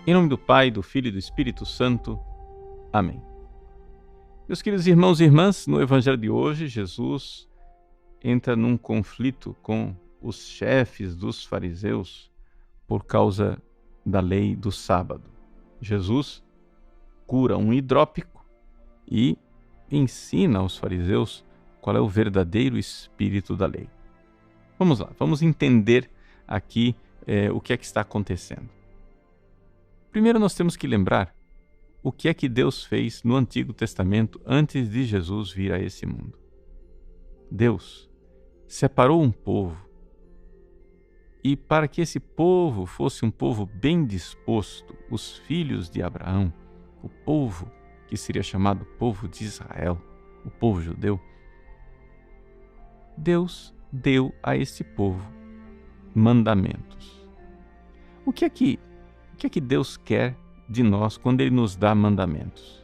Em nome do Pai, do Filho e do Espírito Santo. Amém. Meus queridos irmãos e irmãs, no Evangelho de hoje, Jesus entra num conflito com os chefes dos fariseus por causa da lei do sábado. Jesus cura um hidrópico e ensina aos fariseus qual é o verdadeiro espírito da lei. Vamos lá, vamos entender aqui o que é que está acontecendo. Primeiro nós temos que lembrar o que é que Deus fez no Antigo Testamento antes de Jesus vir a esse mundo. Deus separou um povo e para que esse povo fosse um povo bem disposto, os filhos de Abraão, o povo que seria chamado povo de Israel, o povo judeu, Deus deu a esse povo mandamentos. O que é que Deus quer de nós quando Ele nos dá mandamentos?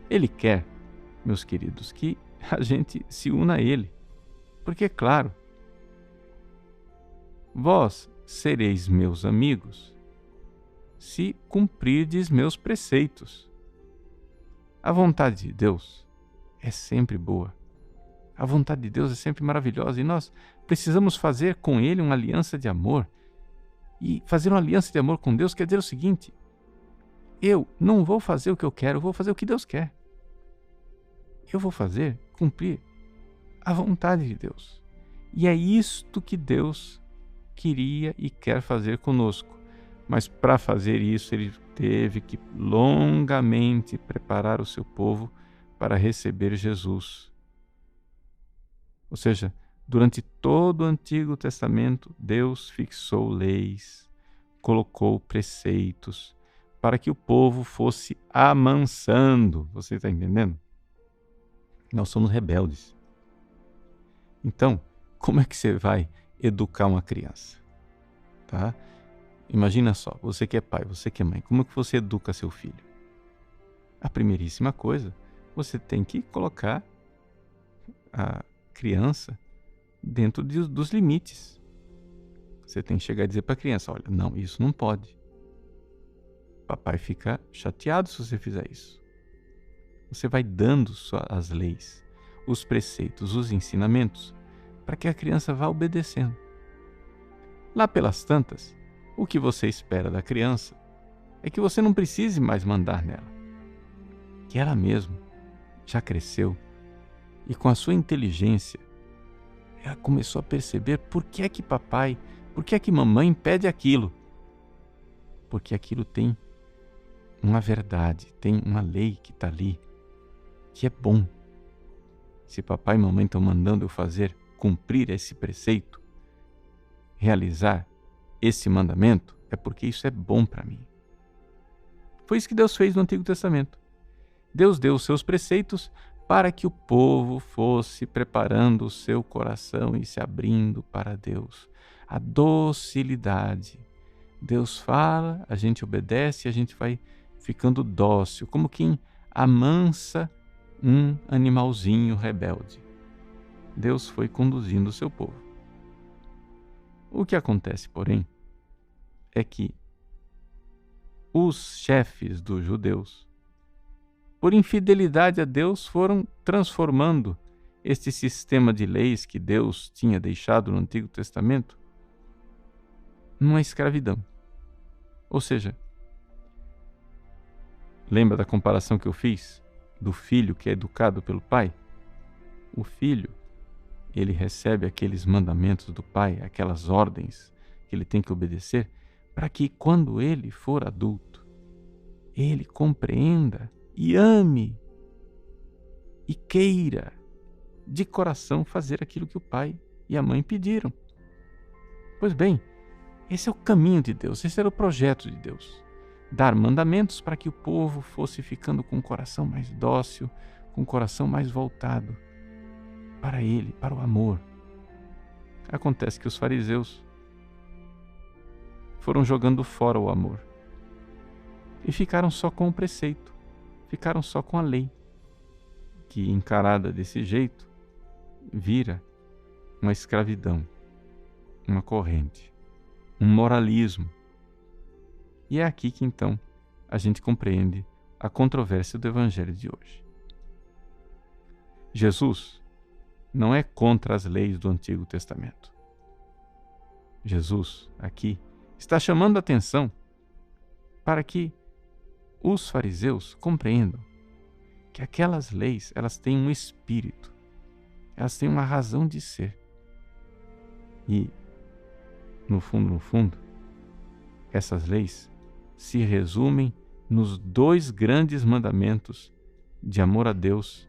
Ele quer, meus queridos, que a gente se una a Ele. Porque, claro, vós sereis meus amigos se cumprirdes meus preceitos. A vontade de Deus é sempre boa. A vontade de Deus é sempre maravilhosa e nós precisamos fazer com Ele uma aliança de amor. E fazer uma aliança de amor com Deus quer dizer o seguinte: eu não vou fazer o que eu quero, eu vou fazer o que Deus quer. Eu vou cumprir a vontade de Deus. E é isto que Deus queria e quer fazer conosco. Mas para fazer isso, Ele teve que longamente preparar o seu povo para receber Jesus. Ou seja, durante todo o Antigo Testamento, Deus fixou leis, colocou preceitos, para que o povo fosse amansando. Você está entendendo? Nós somos rebeldes. Então, como é que você vai educar uma criança? Tá? Imagina só, você que é pai, você que é mãe, como é que você educa seu filho? A primeiríssima coisa, você tem que colocar a criança dentro dos limites. Você tem que chegar e dizer para a criança: olha, não, isso não pode. Papai fica chateado se você fizer isso. Você vai dando as leis, os preceitos, os ensinamentos, para que a criança vá obedecendo. Lá pelas tantas, o que você espera da criança é que você não precise mais mandar nela, que ela mesma já cresceu e com a sua inteligência ela começou a perceber por que é que papai, por que é que mamãe pede aquilo. Porque aquilo tem uma verdade, tem uma lei que está ali, que é bom. Se papai e mamãe estão mandando eu cumprir esse preceito, realizar esse mandamento, é porque isso é bom para mim. Foi isso que Deus fez no Antigo Testamento. Deus deu os seus preceitos para que o povo fosse preparando o seu coração e se abrindo para Deus. A docilidade. Deus fala, a gente obedece, a gente vai ficando dócil, como quem amansa um animalzinho rebelde. Deus foi conduzindo o seu povo. O que acontece, porém, é que os chefes dos judeus, por infidelidade a Deus, foram transformando este sistema de leis que Deus tinha deixado no Antigo Testamento numa escravidão. Ou seja, lembra da comparação que eu fiz do filho que é educado pelo pai? O filho, ele recebe aqueles mandamentos do pai, aquelas ordens que ele tem que obedecer, para que quando ele for adulto, ele compreenda e ame e queira de coração fazer aquilo que o pai e a mãe pediram. Pois bem, esse é o caminho de Deus, esse era o projeto de Deus. Dar mandamentos para que o povo fosse ficando com o coração mais dócil, com o coração mais voltado para Ele, para o amor. Acontece que os fariseus foram jogando fora o amor e ficaram só com o preceito, ficaram só com a lei, que encarada desse jeito vira uma escravidão, uma corrente, um moralismo. E é aqui que então a gente compreende a controvérsia do Evangelho de hoje. Jesus não é contra as leis do Antigo Testamento. Jesus, aqui, está chamando a atenção para que os fariseus compreendam que aquelas leis, elas têm um espírito, elas têm uma razão de ser. E, no fundo, essas leis se resumem nos 2 grandes mandamentos de amor a Deus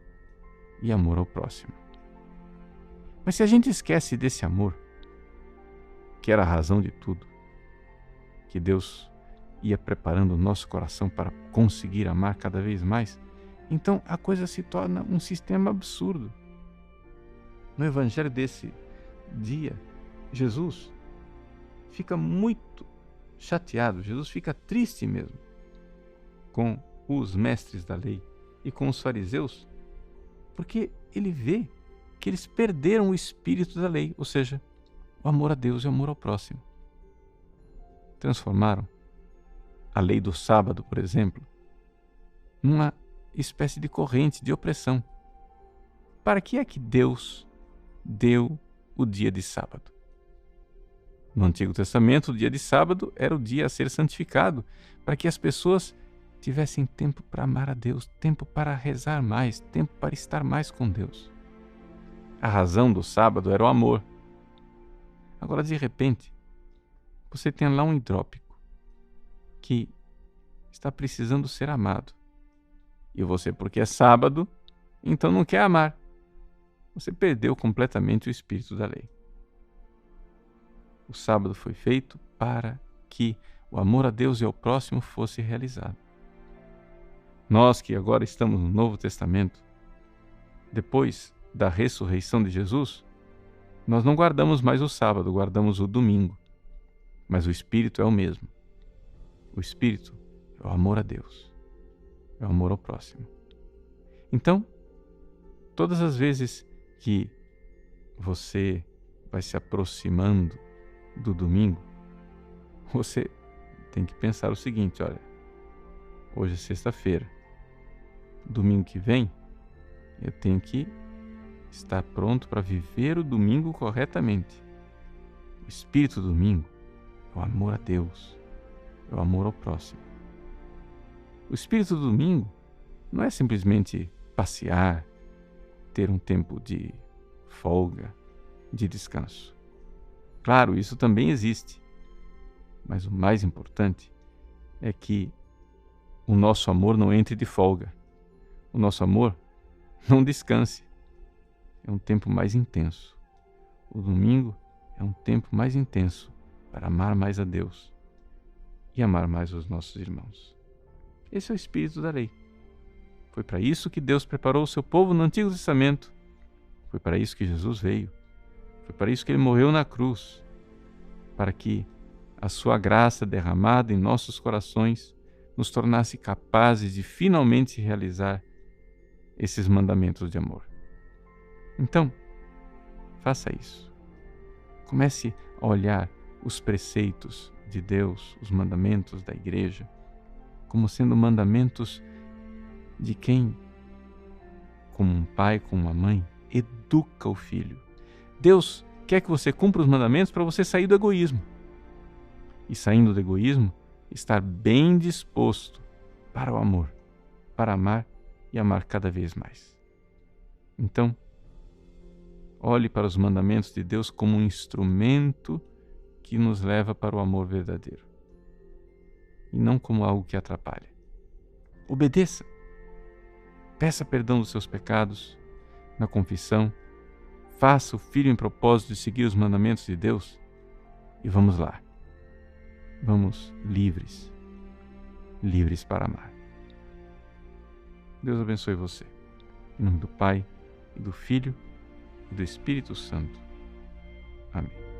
e amor ao próximo. Mas se a gente esquece desse amor, que era a razão de tudo, que Deus ia preparando o nosso coração para conseguir amar cada vez mais, então a coisa se torna um sistema absurdo. No evangelho desse dia, Jesus fica muito chateado, Jesus fica triste mesmo com os mestres da lei e com os fariseus, porque ele vê que eles perderam o espírito da lei, ou seja, o amor a Deus e o amor ao próximo. Transformaram a lei do sábado, por exemplo, numa espécie de corrente de opressão. Para que é que Deus deu o dia de sábado? No Antigo Testamento, o dia de sábado era o dia a ser santificado, para que as pessoas tivessem tempo para amar a Deus, tempo para rezar mais, tempo para estar mais com Deus. A razão do sábado era o amor. Agora, de repente, você tem lá um hidrópico que está precisando ser amado. E você, porque é sábado, então não quer amar. Você perdeu completamente o espírito da lei. O sábado foi feito para que o amor a Deus e ao próximo fosse realizado. Nós que agora estamos no Novo Testamento, depois da ressurreição de Jesus, nós não guardamos mais o sábado, guardamos o domingo. Mas o espírito é o mesmo. O espírito é o amor a Deus, é o amor ao próximo. Então, todas as vezes que você vai se aproximando do domingo, você tem que pensar o seguinte: olha, hoje é sexta-feira, domingo que vem eu tenho que estar pronto para viver o domingo corretamente. O espírito do domingo é o amor a Deus, é o amor ao próximo. O espírito do domingo não é simplesmente passear, ter um tempo de folga, de descanso. Claro, isso também existe, mas o mais importante é que o nosso amor não entre de folga. O nosso amor não descanse. É um tempo mais intenso. O domingo é um tempo mais intenso para amar mais a Deus e amar mais os nossos irmãos. Esse é o espírito da lei. Foi para isso que Deus preparou o seu povo no Antigo Testamento. Foi para isso que Jesus veio. Foi para isso que ele morreu na cruz, para que a sua graça derramada em nossos corações nos tornasse capazes de finalmente realizar esses mandamentos de amor. Então, faça isso. Comece a olhar os preceitos de Deus, os mandamentos da igreja, como sendo mandamentos de quem, como um pai, como uma mãe, educa o filho. Deus quer que você cumpra os mandamentos para você sair do egoísmo. E saindo do egoísmo, estar bem disposto para o amor, para amar e amar cada vez mais. Então, olhe para os mandamentos de Deus como um instrumento que nos leva para o amor verdadeiro, e não como algo que atrapalha. Obedeça. Peça perdão dos seus pecados na confissão. Faça o firme propósito de seguir os mandamentos de Deus e vamos lá. Vamos livres para amar. Deus abençoe você. Em nome do Pai, e do Filho, e do Espírito Santo. Amém.